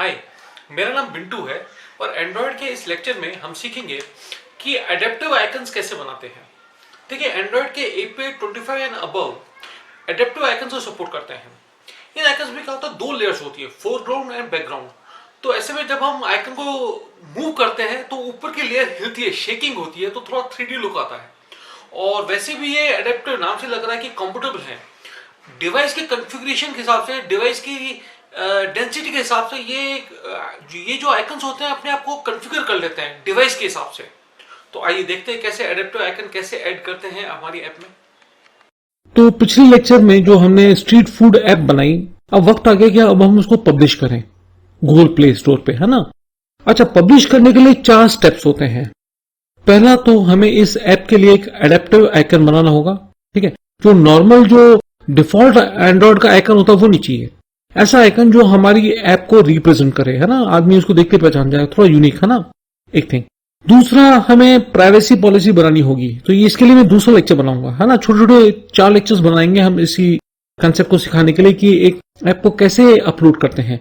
हाय, मेरा नाम बिंटू है और एंड्रॉयड के इस लेक्चर में हम सीखेंगे कि एडेप्टिव आइकन्स कैसे बनाते हैं। देखिए, एंड्रॉयड के API 25 and above adaptive icons को सपोर्ट करते हैं। इन आइकन्स में क्या होता है, दो लेयर्स होती है, फोरग्राउंड एंड बैकग्राउंड। तो ऐसे में जब हम आइकन को मूव करते हैं तो ऊपर की लेयर हिलती है, शेकिंग होती है, तो थोड़ा 3D लुक आता है। और वैसे भी ये एडेप्टिव नाम से लग रहा है कि कंफर्टेबल है। डिवाइस के कॉन्फ़िगरेशन के हिसाब से, डिवाइस की डेंसिटी के हिसाब से ये जो आइकन्स होते हैं अपने आप को कॉन्फ़िगर कर लेते हैं डिवाइस के हिसाब से। तो आइए देखते हैं कैसे एडेप्टिव आइकन कैसे ऐड करते हैं हमारी ऐप में। तो पिछले लेक्चर में जो हमने स्ट्रीट फूड ऐप बनाई, अब वक्त आ गया कि अब हम उसको पब्लिश करें गूगल प्ले स्टोर पे, है ना। अच्छा, पब्लिश करने के लिए 4 स्टेप्स होते हैं। पहला तो हमें इस ऐप के लिए एक एडेप्टिव आइकन बनाना होगा, ठीक है। जो नॉर्मल जो डिफॉल्ट एंड्रॉयड का आइकन होता है वो नहीं चाहिए। ऐसा आइकन जो हमारी ऐप को रिप्रेजेंट करे, है ना, आदमी उसको देख के पहचान जाए, थोड़ा यूनिक, है ना, एक थिंग। दूसरा, हमें प्राइवेसी पॉलिसी बनानी होगी, तो ये इसके लिए मैं दूसरा लेक्चर बनाऊंगा, है ना। छोटे छोटे 4 लेक्चर्स बनाएंगे हम इसी कंसेप्ट को सिखाने के लिए कि एक ऐप को कैसे अपलोड करते हैं।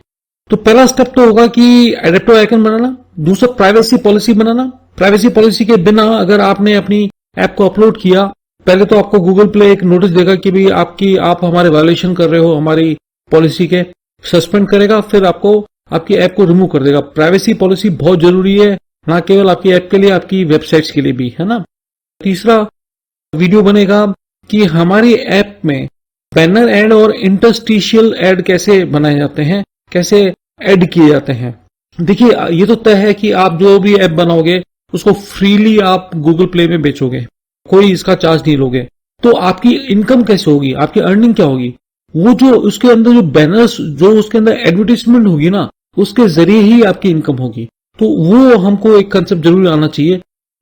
तो पहला स्टेप तो होगा कि एडेप्टिव आइकन बनाना। दूसरा, प्राइवेसी पॉलिसी बनाना। प्राइवेसी पॉलिसी के बिना अगर आपने अपनी ऐप को अपलोड किया, पहले तो आपको गूगल प्ले एक नोटिस देगा कि भाई आप हमारे वायलेशन कर रहे हो, हमारी पॉलिसी के, सस्पेंड करेगा, फिर आपको आपकी ऐप को रिमूव कर देगा। प्राइवेसी पॉलिसी बहुत जरूरी है, ना केवल आपकी ऐप के लिए, आपकी वेबसाइट्स के लिए भी, है ना। तीसरा वीडियो बनेगा कि हमारी ऐप में बैनर एड और इंटरस्टिशियल एड कैसे बनाए जाते हैं, कैसे ऐड किए जाते हैं। देखिए, ये तो तय है कि आप जो भी ऐप बनाओगे उसको फ्रीली आप गूगल प्ले में बेचोगे, कोई इसका चार्ज नहीं लोगे। तो आपकी इनकम कैसे होगी, आपकी अर्निंग क्या होगी, वो जो उसके अंदर जो बैनर्स, जो उसके अंदर एडवर्टीजमेंट होगी ना, उसके जरिए ही आपकी इनकम होगी। तो वो हमको एक कंसेप्ट जरूर आना चाहिए।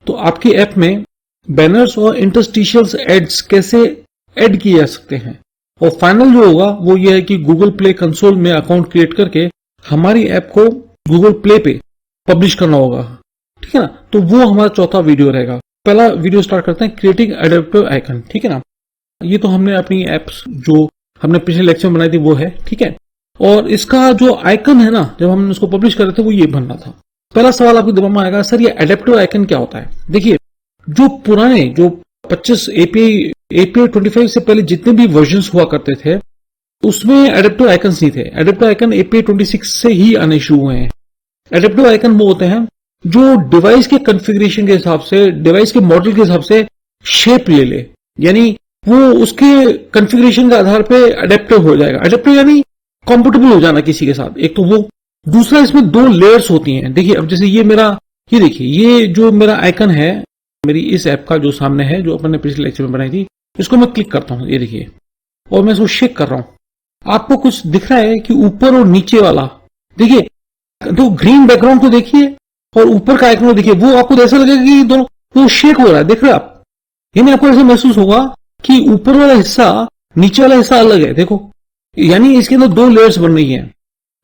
तो आपकी ऐप में बैनर्स और इंटरस्टिशियल्स एड्स कैसे ऐड किए जा सकते हैं। और फाइनल जो होगा वो ये है कि गूगल प्ले कंसोल में अकाउंट क्रिएट करके हमारी ऐप को गूगल प्ले पे पब्लिश करना होगा, ठीक है ना। तो वो हमारा चौथा वीडियो रहेगा। पहला वीडियो स्टार्ट करते हैं, क्रिएटिंग एडेप्टिव आइकन, ठीक है ना। ये तो हमने अपनी एप्स जो हमने पिछले लेक्चर में बनाई थी वो है, ठीक है। और इसका जो आइकन है ना, जब हमने उसको पब्लिश कर रहे थे वो ये बनना था। पहला सवाल आपके दिमाग में आएगा, सर ये एडेप्टिव आइकन क्या होता है। देखिए, जो पुराने जो 25 API 25 से पहले जितने भी वर्जन हुआ करते थे उसमें एडेप्टिव आइकन्स नहीं थे। एडेप्टिव आइकन API 26 से ही आने शुरू हुए हैं। एडेप्टिव आइकन वो होते हैं जो डिवाइस के कॉन्फ़िगरेशन के हिसाब से, डिवाइस के मॉडल के हिसाब से शेप ले ले, यानी वो उसके कॉन्फ़िगरेशन के आधार पे एडेप्टिव हो जाएगा। एडेप्टिव यानी कंफर्टेबल हो जाना किसी के साथ, एक तो वो। दूसरा, इसमें 2 लेयर्स होती हैं। देखिए, अब जैसे ये देखिए, ये जो मेरा आइकन है मेरी इस ऐप का जो सामने है, जो अपन ने पिछले लेक्चर में बनाई थी, इसको मैं क्लिक करता हूं, ये देखिए, और मैं इसको शेक कर रहा हूं। आपको कुछ दिख रहा है कि ऊपर और नीचे वाला, देखिए, तो ग्रीन बैकग्राउंड को देखिए और ऊपर का आइकन को देखिए, वो आपको ऐसा लगेगा कि दोनों वो शेक हो रहा है, देख रहे हैं आप। यानी आपको ऐसा महसूस होगा कि ऊपर वाला हिस्सा नीचे वाला हिस्सा अलग है, देखो। यानी इसके अंदर 2 लेयर्स बन रही हैं।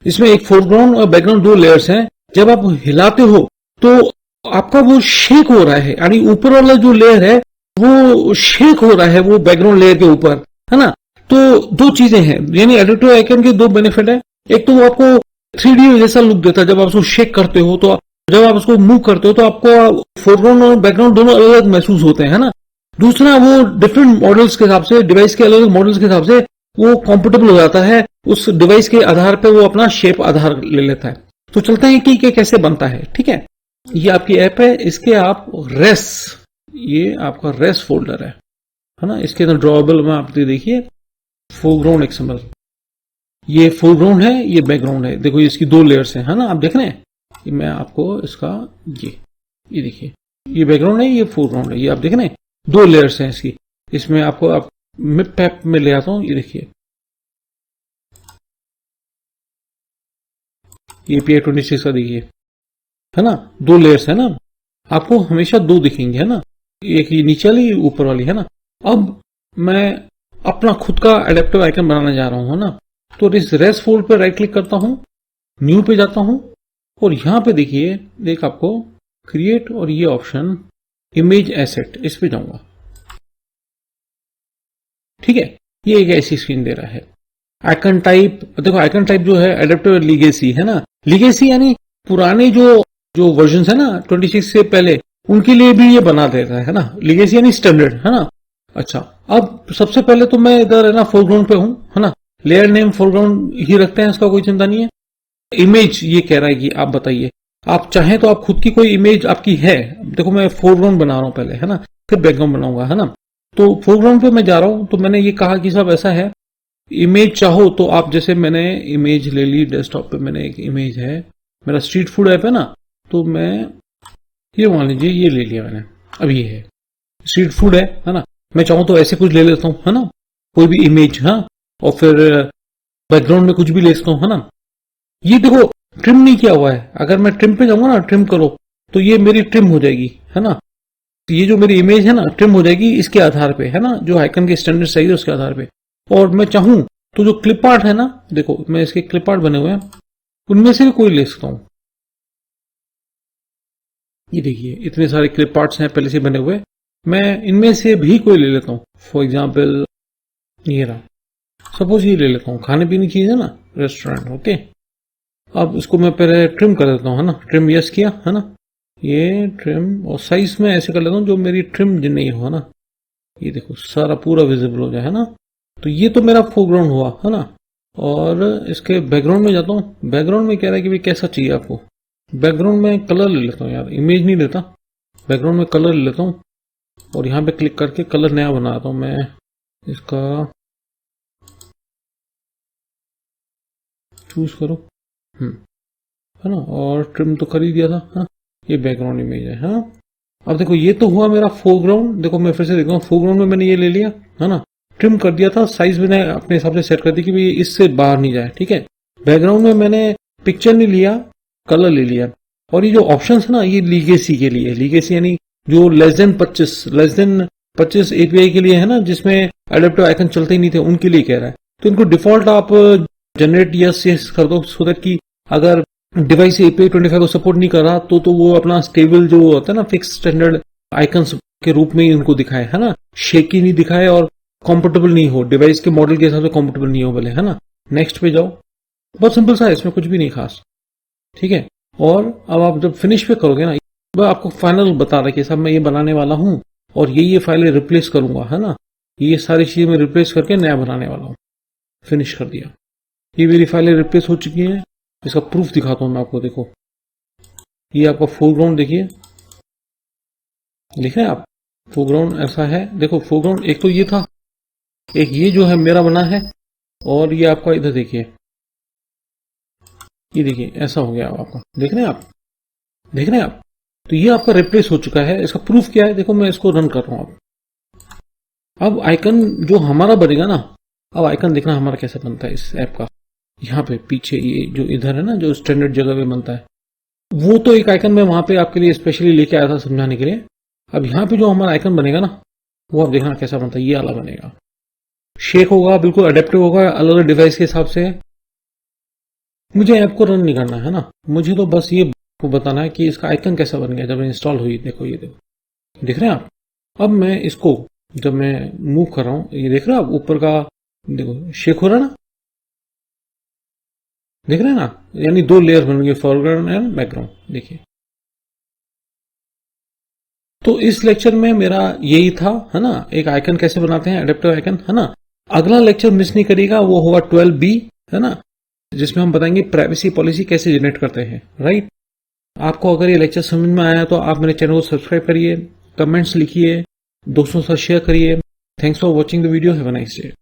इसमें एक फोरग्राउंड और बैकग्राउंड 2 लेयर्स हैं। जब आप हिलाते हो तो आपका वो शेक हो रहा है, यानी ऊपर वाला जो लेयर है वो शेक हो रहा है, वो बैकग्राउंड लेयर के ऊपर, है ना। तो 2 चीजें हैं, यानी एडिटिव आइकन के 2 बेनिफिट है। एक तो वो आपको 3D जैसा लुक देता है, जब आप उसको शेक करते हो, तो जब आप उसको मूव करते हो तो आपको फोरग्राउंड और बैकग्राउंड दोनों अलग अलग महसूस होते हैं, है ना। दूसरा, वो डिफरेंट मॉडल्स के हिसाब से, डिवाइस के अलग अलग मॉडल्स के हिसाब से वो कंफर्टेबल हो जाता है। उस डिवाइस के आधार पे वो अपना शेप आधार ले लेता है। तो चलते हैं कि कैसे बनता है, ठीक है। ये आपकी ऐप है, इसके आप ये आपका रेस फोल्डर है ना। इसके अंदर ड्रॉएबल में आप देखिए, फोरग्राउंड XML, ये फोरग्राउंड है, ये बैकग्राउंड है। देखो, इसकी 2 लेयर्स है ना, आप देख रहे हैं। मैं आपको इसका ये देखिए, ये बैकग्राउंड है, ये फोरग्राउंड है, ये आप देख रहे हैं, 2 लेयर्स हैं इसकी। इसमें आपको आप मिप पैप में ले आता हूं, ये देखिए, ये API 26 का देखिए, है ना, 2 लेयर्स है ना। आपको हमेशा 2 दिखेंगे, है ना, एक ये नीचे वाली, ऊपर वाली, है ना। अब मैं अपना खुद का एडेप्टिव आइकन बनाने जा रहा हूं, है ना। तो इस रेस फोल्ड पर राइट क्लिक करता हूं, न्यू पे जाता हूं, और यहां पे देखिए, देख आपको क्रिएट और ये ऑप्शन इमेज एसेट, इस पे जाऊंगा, ठीक है। ये एक ऐसी स्क्रीन दे रहा है। आइकन टाइप, देखो आइकन टाइप जो है एडेप्टिव लीगेसी है ना, लीगेसी यानी पुराने जो वर्जन है ना 26 से पहले, उनके लिए भी ये बना देता है ना, लीगेसी यानी स्टैंडर्ड है ना। अच्छा, अब सबसे पहले तो मैं इधर है ना फोरग्राउंड पे हूं है ना, लेयर नेम फोरग्राउंड ही रखते हैं, इसका कोई चिंता नहीं है। इमेज ये कह रहा है कि आप बताइए, आप चाहें तो आप खुद की कोई इमेज आपकी है, देखो मैं फोरग्राउंड बना रहा हूं पहले है ना, फिर बैकग्राउंड बनाऊंगा है ना। तो फोरग्राउंड पे मैं जा रहा हूं, तो मैंने ये कहा कि सब ऐसा है, इमेज चाहो तो आप, जैसे मैंने इमेज ले ली, डेस्कटॉप पे मैंने एक इमेज है, मेरा स्ट्रीट फूड ऐप है ना, तो मैं ये मान लीजिए ये ले लिया मैंने, अब ये है स्ट्रीट फूड है ना। मैं चाहूं तो ऐसे कुछ ले लेता हूं है ना, कोई भी इमेज, हाँ, और फिर बैकग्राउंड में कुछ भी ले सकता हूं है ना। ये देखो ट्रिम नहीं किया हुआ है, अगर मैं ट्रिम पे जाऊंगा ना, ट्रिम करो, तो ये मेरी ट्रिम हो जाएगी है ना। तो ये जो मेरी इमेज है ना ट्रिम हो जाएगी इसके आधार पे है ना, जो आइकन के स्टैंडर्ड साइज है उसके आधार पे। और मैं चाहूं तो जो क्लिप आर्ट है ना, देखो मैं इसके क्लिप आर्ट बने हुए हैं, उनमें से भी कोई ले सकता हूं। ये देखिए इतने सारे क्लिप आर्ट्स हैं पहले से बने हुए, मैं इनमें से भी कोई ले लेता हूं। फॉर एग्जाम्पल ये रहा, सपोज ये ले लेता हूं, खाने पीने की चीज है ना, रेस्टोरेंट, ओके। अब इसको मैं पहले ट्रिम कर देता हूं है ना, ट्रिम यस किया है ना, ये ट्रिम, और साइज में ऐसे कर लेता हूं जो मेरी ट्रिम नहीं हो है ना, ये देखो सारा पूरा विजिबल हो जाए है ना। तो ये तो मेरा फोरग्राउंड हुआ है ना। और इसके बैकग्राउंड में जाता हूं, बैकग्राउंड में कह रहा है कि भाई कैसा चाहिए आपको। बैकग्राउंड में कलर ले लेता हूं यार, इमेज नहीं लेता, बैकग्राउंड में कलर ले लेता हूं, और यहां पे क्लिक करके कलर नया बनाता हूं मैं, इसका चूज करो है ना, और ट्रिम तो कर ही दिया था हाँ? ये बैकग्राउंड इमेज है हाँ। अब देखो ये तो हुआ मेरा फोरग्राउंड, देखो मैं फिर से देखता हूँ, फोरग्राउंड में मैंने ये ले लिया है ना, ट्रिम कर दिया था, साइज मैंने अपने हिसाब से सेट कर दी कि भाई इससे बाहर नहीं जाए, ठीक है। बैकग्राउंड में मैंने पिक्चर नहीं लिया, कलर ले लिया। और ये जो ऑप्शन है ना, ये लीगेसी के लिए, लीगेसी यानी जो लेस देन 25 एपीआई के लिए है ना, जिसमें एडेप्टिव आइकन चलते ही नहीं थे, उनके लिए कह रहा है। तो इनको डिफॉल्ट आप जनरेट यस कर दो, सो दैट कि अगर डिवाइस एपीआई 25 को सपोर्ट नहीं कर रहा तो वो अपना स्टेबल जो होता है ना फिक्स स्टैंडर्ड आइकन्स के रूप में ही उनको दिखाए है ना, शेकी नहीं दिखाए और कंफर्टेबल नहीं हो, डिवाइस के मॉडल के हिसाब से कंफर्टेबल नहीं हो बोले है ना। नेक्स्ट पे जाओ, बहुत सिंपल सा है, इसमें कुछ भी नहीं खास, ठीक है। और अब आप जब फिनिश पे करोगे ना, वह आपको फाइनल बता रहा है कि सब मैं ये बनाने वाला हूं और ये फाइलें रिप्लेस करूंगा है ना, ये सारी चीजें मैं रिप्लेस करके नया बनाने वाला हूं। फिनिश कर दिया, ये मेरी फाइलें रिप्लेस हो चुकी हैं। इसका प्रूफ दिखाता हूं मैं आपको, देखो ये आपका फोरग्राउंड देखिए, देख रहे हैं आप, फोरग्राउंड ऐसा है, देखो फोरग्राउंड एक तो ये था, एक ये जो है मेरा बना है, और ये आपका इधर देखिए, ये देखिए ऐसा हो गया आपका, देख रहे हैं आप, देख रहे हैं आप। तो ये आपका रिप्लेस हो चुका है, इसका प्रूफ क्या है, देखो मैं इसको रन कर रहा हूं। अब आइकन जो हमारा बनेगा ना, अब आइकन देखना हमारा कैसे बनता है इस ऐप का। यहाँ पे पीछे ये जो इधर है ना, जो स्टैंडर्ड जगह पे बनता है, वो तो एक आइकन मैं वहां पे आपके लिए स्पेशली लेके आया था समझाने के लिए। अब यहाँ पे जो हमारा आइकन बनेगा ना, वो आप देखना कैसा बनता है, ये वाला बनेगा, शेक होगा, बिल्कुल अडेप्टिव होगा, अलग अलग डिवाइस के हिसाब से। मुझे ऐप को रन नहीं करना है ना, मुझे तो बस ये को बताना है कि इसका आइकन कैसा बन गया जब इंस्टॉल हुई। देखो ये देखो, देख रहे हैं आप। अब मैं इसको जब मैं मूव कर रहा हूं, ये देख रहे हैं आप, ऊपर का देखो शेक हो रहा है ना, देख रहे हैं ना, यानी दो लेयर बन गए, फॉरग्राउंड एंड बैकग्राउंड, देखिए। तो इस लेक्चर में मेरा यही था है ना, एक आइकन कैसे बनाते हैं, एडेप्टिव आइकन है ना। अगला लेक्चर मिस नहीं करिएगा, वो होगा 12B है ना, जिसमें हम बताएंगे प्राइवेसी पॉलिसी कैसे जनरेट करते हैं, राइट। आपको अगर ये लेक्चर समझ में आया तो आप मेरे चैनल को सब्सक्राइब करिए, कमेंट्स लिखिए, दोस्तों के साथ शेयर करिए। Thanks for watching the video, have a nice day.